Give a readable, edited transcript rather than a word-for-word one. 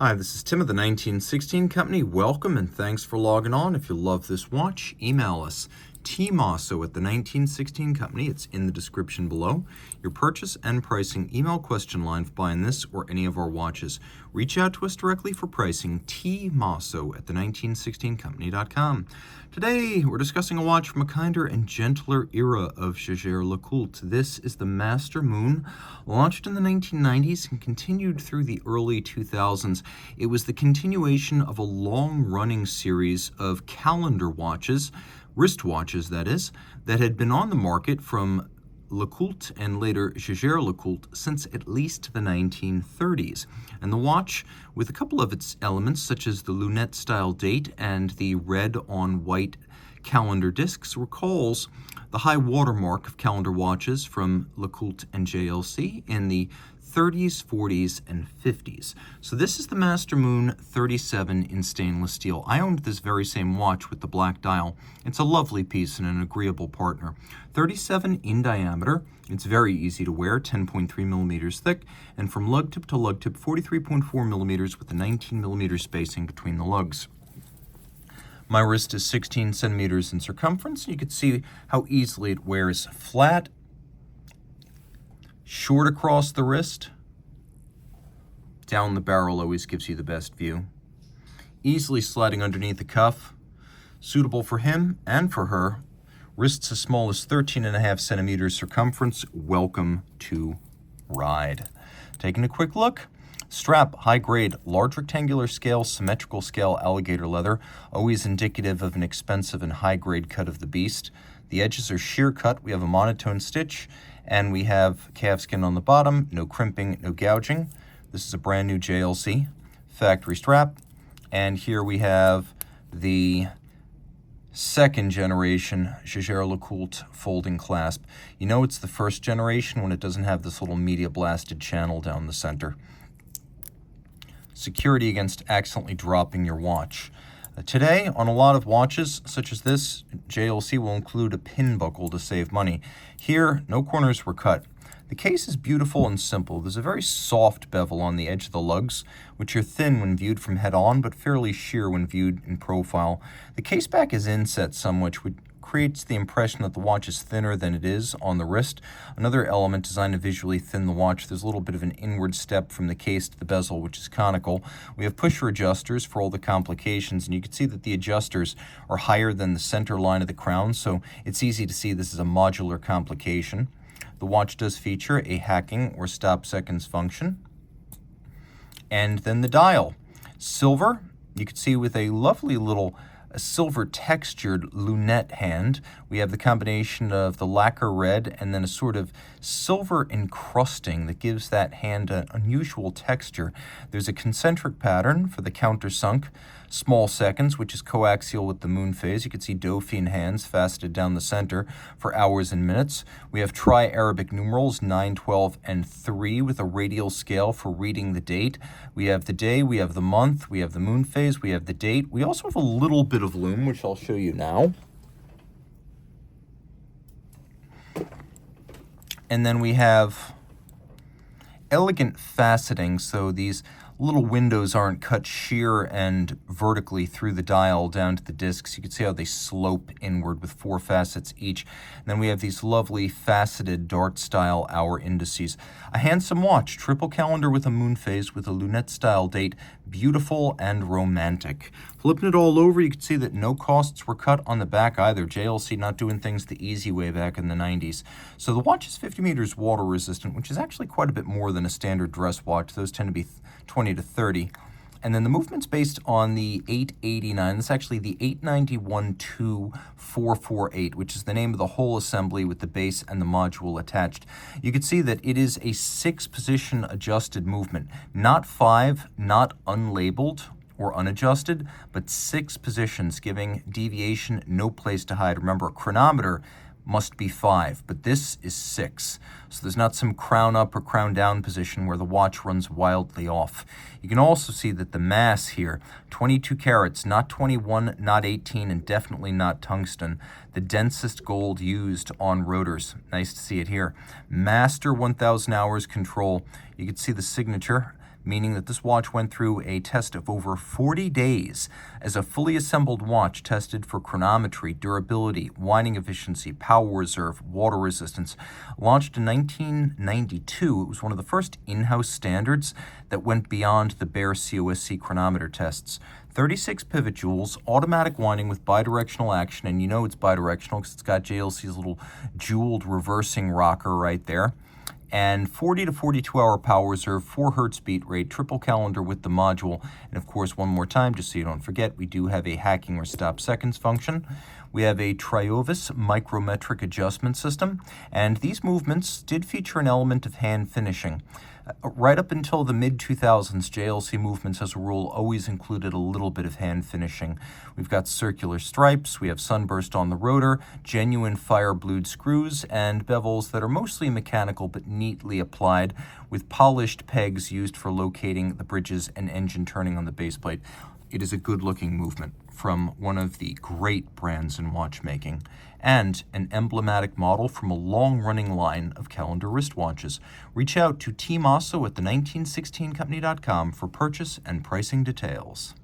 Hi, this is Tim of the 1916 Company. Welcome and thanks for logging on. If you love this watch, email us, Team Mosso at the 1916 Company. It's in the description below. Your purchase and pricing email question line for buying this or any of our watches. Reach out to us directly for pricing, tmosso at the 1916company.com. Today, we're discussing a watch from a kinder and gentler era of Jaeger-LeCoultre. This is the Master Moon, launched in the 1990s and continued through the early 2000s. It was the continuation of a long-running series of calendar watches, wristwatches that is, that had been on the market from LeCoultre and later Jaeger-LeCoultre since at least the 1930s. And the watch, with a couple of its elements such as the lunette-style date and the red on white calendar discs, recalls the high watermark of calendar watches from LeCoultre and JLC in the 30s, 40s, and 50s. So this is the Master Moon 37 in stainless steel. I owned this very same watch with the black dial. It's a lovely piece and an agreeable partner. 37 in diameter. It's very easy to wear, 10.3 millimeters thick, and from lug tip to lug tip, 43.4 millimeters with a 19 millimeter spacing between the lugs. My wrist is 16 centimeters in circumference. You can see how easily it wears flat, short across the wrist. Down the barrel always gives you the best view. Easily sliding underneath the cuff. Suitable for him and for her. Wrists as small as 13.5 centimeters circumference. Welcome to ride. Taking a quick look. Strap, high grade, large rectangular scale, symmetrical scale alligator leather, always indicative of an expensive and high grade cut of the beast. The edges are sheer cut. We have a monotone stitch, and we have calfskin on the bottom, no crimping, no gouging. This is a brand new JLC factory strap. And here we have the second generation Jaeger-LeCoultre folding clasp. You know it's the first generation when it doesn't have this little media blasted channel down the center. Security against accidentally dropping your watch. Today, on a lot of watches, such as this, JLC will include a pin buckle to save money. Here, no corners were cut. The case is beautiful and simple. There's a very soft bevel on the edge of the lugs, which are thin when viewed from head-on, but fairly sheer when viewed in profile. The case back is inset somewhat, which creates the impression that the watch is thinner than it is on the wrist. Another element designed to visually thin the watch, there's a little bit of an inward step from the case to the bezel, which is conical. We have pusher adjusters for all the complications, and you can see that the adjusters are higher than the center line of the crown, so it's easy to see this is a modular complication. The watch does feature a hacking or stop seconds function. And then the dial. Silver, you can see with a lovely little silver textured lunette hand. We have the combination of the lacquer red and then a sort of silver encrusting that gives that hand an unusual texture. There's a concentric pattern for the countersunk small seconds, which is coaxial with the moon phase. You can see Dauphine hands faceted down the center for hours and minutes. We have tri-Arabic numerals 9, 12, and 3 with a radial scale for reading the date. We have the day, we have the month, we have the moon phase, we have the date. We also have a little bit of lume, which I'll show you now. And then we have elegant faceting, so these little windows aren't cut sheer and vertically through the dial down to the discs. You can see how they slope inward with 4 facets each. And then we have these lovely faceted dart-style hour indices. A handsome watch, triple calendar with a moon phase with a lunette-style date, beautiful and romantic. Flipping it all over, you can see that no costs were cut on the back either. JLC not doing things the easy way back in the 90s. So the watch is 50 meters water resistant, which is actually quite a bit more than a standard dress watch. Those tend to be 20 to 30. And then the movement's based on the 889. That's actually the 891-2448, which is the name of the whole assembly with the base and the module attached. You can see that it is a 6-position adjusted movement, not 5, not unlabeled or unadjusted, but 6 positions, giving deviation no place to hide. Remember, a chronometer must be 5, but this is 6. So there's not some crown up or crown down position where the watch runs wildly off. You can also see that the mass here, 22 carats, not 21, not 18, and definitely not tungsten. The densest gold used on rotors. Nice to see it here. Master 1000 hours control. You can see the signature. meaning that this watch went through a test of over 40 days as a fully assembled watch tested for chronometry, durability, winding efficiency, power reserve, water resistance. Launched in 1992, it was one of the first in-house standards that went beyond the bare COSC chronometer tests. 36 pivot jewels, automatic winding with bidirectional action, and you know it's bidirectional because it's got JLC's little jeweled reversing rocker right there. And 40 to 42 hour power reserve, 4 hertz beat rate, triple calendar with the module. And of course, one more time, just so you don't forget, we do have a hacking or stop seconds function. We have a Triovis micrometric adjustment system, and these movements did feature an element of hand finishing. Right up until the mid-2000s, JLC movements, as a rule, always included a little bit of hand finishing. We've got circular stripes, we have sunburst on the rotor, genuine fire-blued screws, and bevels that are mostly mechanical but neatly applied, with polished pegs used for locating the bridges and engine turning on the base plate. It is a good-looking movement from one of the great brands in watchmaking, and an emblematic model from a long-running line of calendar wristwatches. Reach out to Team Mosso at the 1916company.com for purchase and pricing details.